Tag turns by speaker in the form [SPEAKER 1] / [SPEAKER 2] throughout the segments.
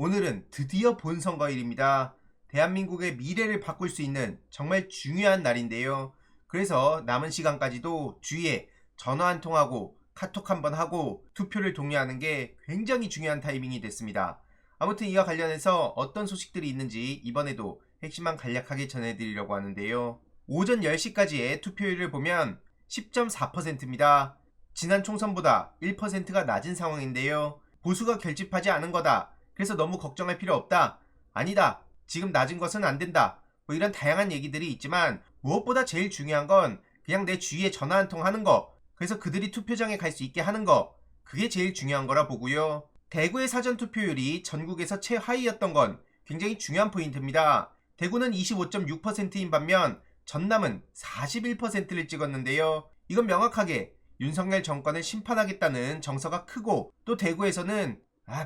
[SPEAKER 1] 오늘은 드디어 본선거일입니다. 대한민국의 미래를 바꿀 수 있는 정말 중요한 날인데요. 그래서 남은 시간까지도 주위에 전화 한 통하고 카톡 한번 하고 투표를 독려하는 게 굉장히 중요한 타이밍이 됐습니다. 아무튼 이와 관련해서 어떤 소식들이 있는지 이번에도 핵심만 간략하게 전해드리려고 하는데요. 오전 10시까지의 투표율을 보면 10.4%입니다. 지난 총선보다 1%가 낮은 상황인데요. 보수가 결집하지 않은 거다. 그래서 너무 걱정할 필요 없다. 아니다. 지금 낮은 것은 안 된다. 뭐 이런 다양한 얘기들이 있지만 무엇보다 제일 중요한 건 그냥 내 주위에 전화 한 통 하는 거. 그래서 그들이 투표장에 갈 수 있게 하는 거. 그게 제일 중요한 거라 보고요. 대구의 사전 투표율이 전국에서 최하위였던 건 굉장히 중요한 포인트입니다. 대구는 25.6%인 반면 전남은 41%를 찍었는데요. 이건 명확하게 윤석열 정권을 심판하겠다는 정서가 크고 또 대구에서는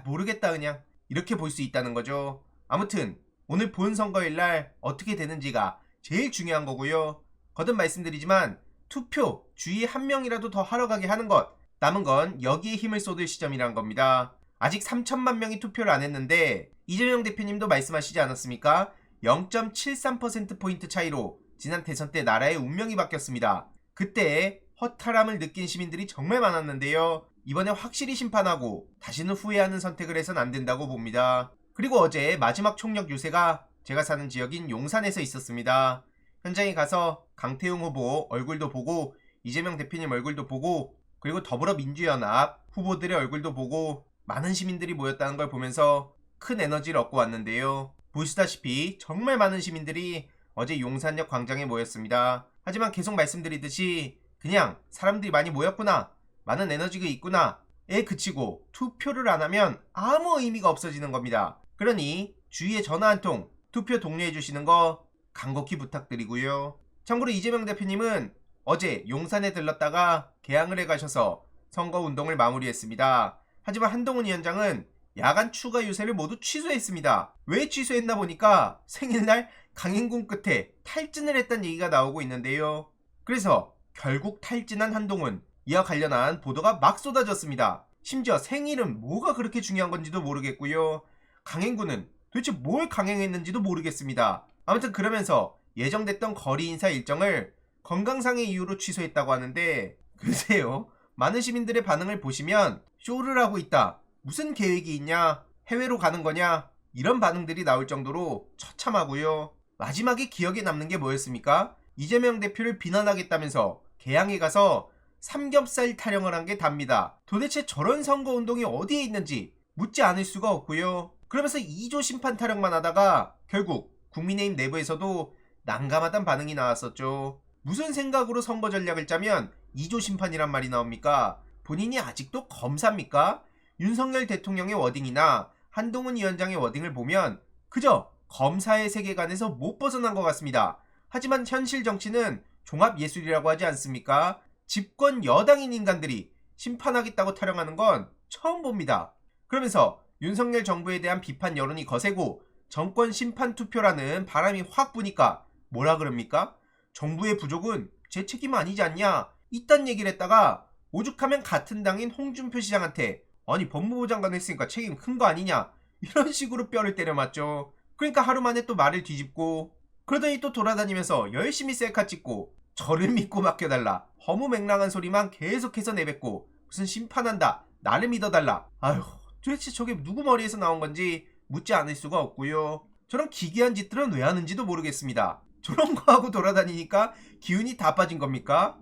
[SPEAKER 1] 모르겠다 그냥 이렇게 볼 수 있다는 거죠. 아무튼 오늘 본선거일 날 어떻게 되는지가 제일 중요한 거고요. 거듭 말씀드리지만 투표 주위에 한 명이라도 더 하러 가게 하는 것, 남은 건 여기에 힘을 쏟을 시점이란 겁니다. 아직 3천만 명이 투표를 안 했는데 이재명 대표님도 말씀하시지 않았습니까? 0.73%포인트 차이로 지난 대선 때 나라의 운명이 바뀌었습니다. 그때 허탈함을 느낀 시민들이 정말 많았는데요. 이번에 확실히 심판하고 다시는 후회하는 선택을 해선 안 된다고 봅니다. 그리고 어제 마지막 총력 유세가 제가 사는 지역인 용산에서 있었습니다. 현장에 가서 강태웅 후보 얼굴도 보고 이재명 대표님 얼굴도 보고 그리고 더불어민주연합 후보들의 얼굴도 보고 많은 시민들이 모였다는 걸 보면서 큰 에너지를 얻고 왔는데요. 보시다시피 정말 많은 시민들이 어제 용산역 광장에 모였습니다. 하지만 계속 말씀드리듯이 그냥 사람들이 많이 모였구나, 많은 에너지가 있구나에 그치고 투표를 안 하면 아무 의미가 없어지는 겁니다. 그러니 주위에 전화 한 통 투표 독려해 주시는 거 간곡히 부탁드리고요. 참고로 이재명 대표님은 어제 용산에 들렀다가 개항을 해 가셔서 선거운동을 마무리했습니다. 하지만 한동훈 위원장은 야간 추가 유세를 모두 취소했습니다. 왜 취소했나 보니까 생일날 강행군 끝에 탈진을 했다는 얘기가 나오고 있는데요. 그래서 결국 탈진한 한동훈, 이와 관련한 보도가 막 쏟아졌습니다. 심지어 생일은 뭐가 그렇게 중요한 건지도 모르겠고요. 강행군은 도대체 뭘 강행했는지도 모르겠습니다. 아무튼 그러면서 예정됐던 거리 인사 일정을 건강상의 이유로 취소했다고 하는데 글쎄요. 많은 시민들의 반응을 보시면 쇼를 하고 있다. 무슨 계획이 있냐? 해외로 가는 거냐? 이런 반응들이 나올 정도로 처참하고요. 마지막에 기억에 남는 게 뭐였습니까? 이재명 대표를 비난하겠다면서 개항에 가서 삼겹살 타령을 한 게 답니다. 도대체 저런 선거운동이 어디에 있는지 묻지 않을 수가 없고요. 그러면서 2조 심판 타령만 하다가 결국 국민의힘 내부에서도 난감하단 반응이 나왔었죠. 무슨 생각으로 선거 전략을 짜면 2조 심판이란 말이 나옵니까? 본인이 아직도 검사입니까? 윤석열 대통령의 워딩이나 한동훈 위원장의 워딩을 보면 그저 검사의 세계관에서 못 벗어난 것 같습니다. 하지만 현실 정치는 종합예술이라고 하지 않습니까? 집권 여당인 인간들이 심판하겠다고 타령하는 건 처음 봅니다. 그러면서 윤석열 정부에 대한 비판 여론이 거세고 정권 심판 투표라는 바람이 확 부니까 뭐라 그럽니까? 정부의 부족은 제 책임 아니지 않냐? 이딴 얘기를 했다가 오죽하면 같은 당인 홍준표 시장한테 아니 법무부 장관 했으니까 책임 큰 거 아니냐? 이런 식으로 뼈를 때려 맞죠. 그러니까 하루 만에 또 말을 뒤집고 그러더니 또 돌아다니면서 열심히 셀카 찍고 저를 믿고 맡겨달라 허무맹랑한 소리만 계속해서 내뱉고 무슨 심판한다 나를 믿어달라. 아휴 도대체 저게 누구 머리에서 나온 건지 묻지 않을 수가 없고요. 저런 기괴한 짓들은 왜 하는지도 모르겠습니다. 저런 거 하고 돌아다니니까 기운이 다 빠진 겁니까?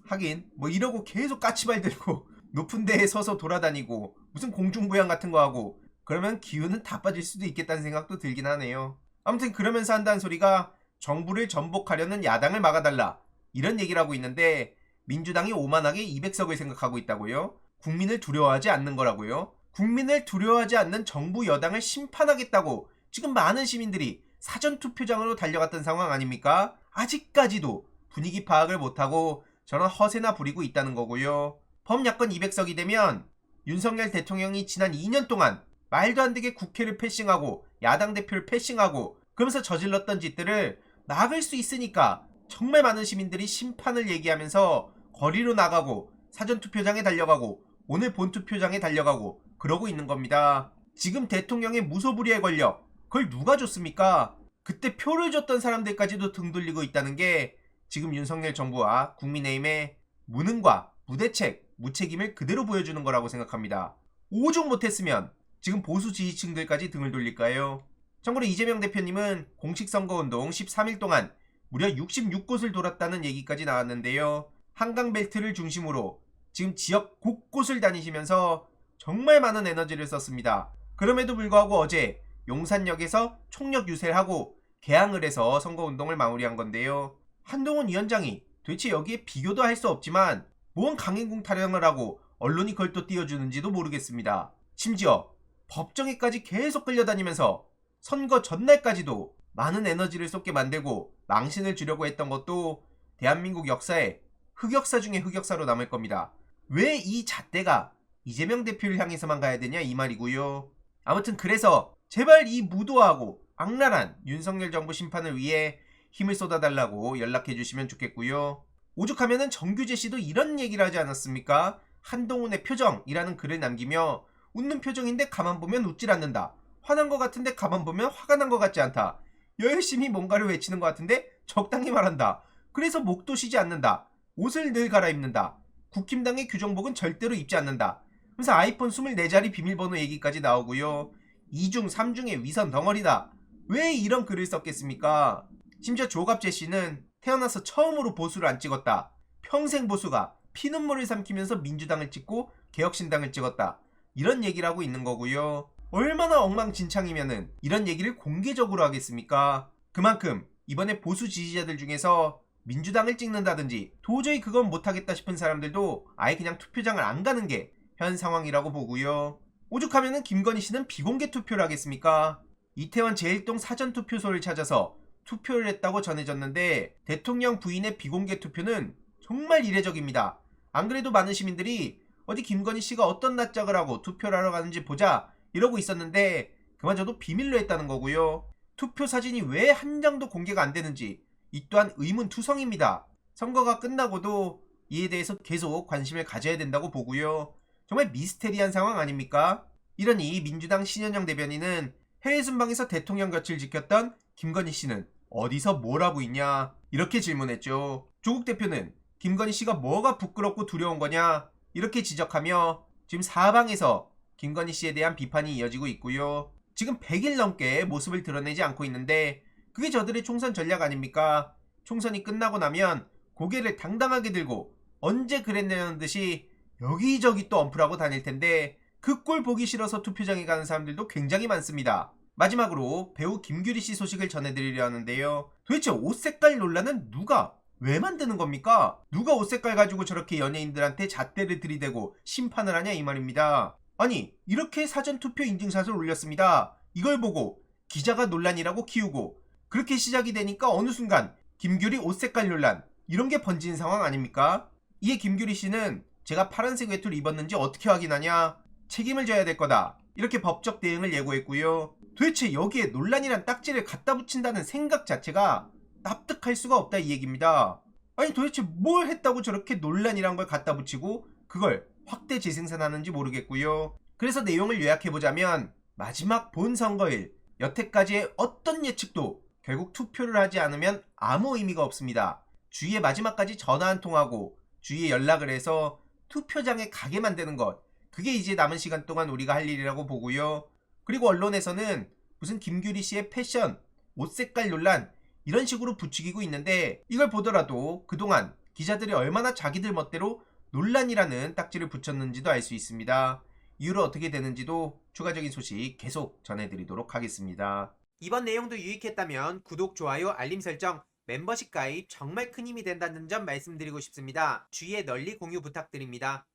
[SPEAKER 1] 하긴 뭐 이러고 계속 까치발 들고 높은 데에 서서 돌아다니고 무슨 공중부양 같은 거 하고 그러면 기운은 다 빠질 수도 있겠다는 생각도 들긴 하네요. 아무튼 그러면서 한다는 소리가 정부를 전복하려는 야당을 막아달라 이런 얘기를 하고 있는데 민주당이 오만하게 200석을 생각하고 있다고요? 국민을 두려워하지 않는 거라고요? 국민을 두려워하지 않는 정부 여당을 심판하겠다고 지금 많은 시민들이 사전투표장으로 달려갔던 상황 아닙니까? 아직까지도 분위기 파악을 못하고 저런 허세나 부리고 있다는 거고요. 범야권 200석이 되면 윤석열 대통령이 지난 2년 동안 말도 안 되게 국회를 패싱하고 야당 대표를 패싱하고 그러면서 저질렀던 짓들을 막을 수 있으니까 정말 많은 시민들이 심판을 얘기하면서 거리로 나가고 사전투표장에 달려가고 오늘 본투표장에 달려가고 그러고 있는 겁니다. 지금 대통령의 무소불위의 권력, 그걸 누가 줬습니까? 그때 표를 줬던 사람들까지도 등 돌리고 있다는 게 지금 윤석열 정부와 국민의힘의 무능과 무대책, 무책임을 그대로 보여주는 거라고 생각합니다. 오죽 못했으면 지금 보수 지지층들까지 등을 돌릴까요? 참고로 이재명 대표님은 공식 선거운동 13일 동안 무려 66곳을 돌았다는 얘기까지 나왔는데요. 한강벨트를 중심으로 지금 지역 곳곳을 다니시면서 정말 많은 에너지를 썼습니다. 그럼에도 불구하고 어제 용산역에서 총력 유세를 하고 개항을 해서 선거운동을 마무리한 건데요. 한동훈 위원장이 도대체 여기에 비교도 할 수 없지만 뭔 강행군 타령을 하고 언론이 그걸 또 띄워주는지도 모르겠습니다. 심지어 법정에까지 계속 끌려다니면서 선거 전날까지도 많은 에너지를 쏟게 만들고 망신을 주려고 했던 것도 대한민국 역사에 흑역사 중에 흑역사로 남을 겁니다. 왜 이 잣대가 이재명 대표를 향해서만 가야 되냐 이 말이고요. 아무튼 그래서 제발 이 무도하고 악랄한 윤석열 정부 심판을 위해 힘을 쏟아달라고 연락해 주시면 좋겠고요. 오죽하면은 정규재 씨도 이런 얘기를 하지 않았습니까? 한동훈의 표정이라는 글을 남기며 웃는 표정인데 가만 보면 웃질 않는다. 화난 것 같은데 가만 보면 화가 난 것 같지 않다. 열심히 뭔가를 외치는 것 같은데 적당히 말한다. 그래서 목도 쉬지 않는다. 옷을 늘 갈아입는다. 국힘당의 규정복은 절대로 입지 않는다. 그래서 아이폰 24자리 비밀번호 얘기까지 나오고요. 2중 3중의 위선 덩어리다. 왜 이런 글을 썼겠습니까? 심지어 조갑재 씨는 태어나서 처음으로 보수를 안 찍었다. 평생 보수가 피눈물을 삼키면서 민주당을 찍고 개혁신당을 찍었다. 이런 얘기를 하고 있는 거고요. 얼마나 엉망진창이면은 이런 얘기를 공개적으로 하겠습니까? 그만큼 이번에 보수 지지자들 중에서 민주당을 찍는다든지 도저히 그건 못하겠다 싶은 사람들도 아예 그냥 투표장을 안 가는 게 현 상황이라고 보고요. 오죽하면은 김건희 씨는 비공개 투표를 하겠습니까? 이태원 제1동 사전투표소를 찾아서 투표를 했다고 전해졌는데 대통령 부인의 비공개 투표는 정말 이례적입니다. 안 그래도 많은 시민들이 어디 김건희 씨가 어떤 낯짝을 하고 투표를 하러 가는지 보자 이러고 있었는데 그마저도 비밀로 했다는 거고요. 투표 사진이 왜 한 장도 공개가 안 되는지 이 또한 의문투성입니다. 선거가 끝나고도 이에 대해서 계속 관심을 가져야 된다고 보고요. 정말 미스테리한 상황 아닙니까? 이러니 민주당 신현영 대변인은 해외 순방에서 대통령 곁을 지켰던 김건희 씨는 어디서 뭘 하고 있냐 이렇게 질문했죠. 조국 대표는 김건희 씨가 뭐가 부끄럽고 두려운 거냐 이렇게 지적하며 지금 사방에서 김건희 씨에 대한 비판이 이어지고 있고요. 지금 100일 넘게 모습을 드러내지 않고 있는데 그게 저들의 총선 전략 아닙니까? 총선이 끝나고 나면 고개를 당당하게 들고 언제 그랬냐는 듯이 여기저기 또 언플하고 다닐 텐데 그 꼴 보기 싫어서 투표장에 가는 사람들도 굉장히 많습니다. 마지막으로 배우 김규리 씨 소식을 전해드리려 하는데요. 도대체 옷 색깔 논란은 누가 왜 만드는 겁니까? 누가 옷 색깔 가지고 저렇게 연예인들한테 잣대를 들이대고 심판을 하냐 이 말입니다. 아니 이렇게 사전투표 인증샷을 올렸습니다. 이걸 보고 기자가 논란이라고 키우고 그렇게 시작이 되니까 어느 순간 김규리 옷 색깔 논란 이런 게 번진 상황 아닙니까? 이에 김규리 씨는 제가 파란색 외투를 입었는지 어떻게 확인하냐? 책임을 져야 될 거다. 이렇게 법적 대응을 예고했고요. 도대체 여기에 논란이란 딱지를 갖다 붙인다는 생각 자체가 납득할 수가 없다 이 얘기입니다. 아니 도대체 뭘 했다고 저렇게 논란이란 걸 갖다 붙이고 그걸 확대 재생산하는지 모르겠고요. 그래서 내용을 요약해보자면 마지막 본선거일 여태까지의 어떤 예측도 결국 투표를 하지 않으면 아무 의미가 없습니다. 주위에 마지막까지 전화 한 통하고 주위에 연락을 해서 투표장에 가게 만드는 것 그게 이제 남은 시간 동안 우리가 할 일이라고 보고요. 그리고 언론에서는 무슨 김규리 씨의 패션, 옷 색깔 논란 이런 식으로 부추기고 있는데 이걸 보더라도 그동안 기자들이 얼마나 자기들 멋대로 논란이라는 딱지를 붙였는지도 알 수 있습니다. 이후로 어떻게 되는지도 추가적인 소식 계속 전해드리도록 하겠습니다. 이번 내용도 유익했다면 구독, 좋아요, 알림 설정, 멤버십 가입 정말 큰 힘이 된다는 점 말씀드리고 싶습니다. 주위에 널리 공유 부탁드립니다.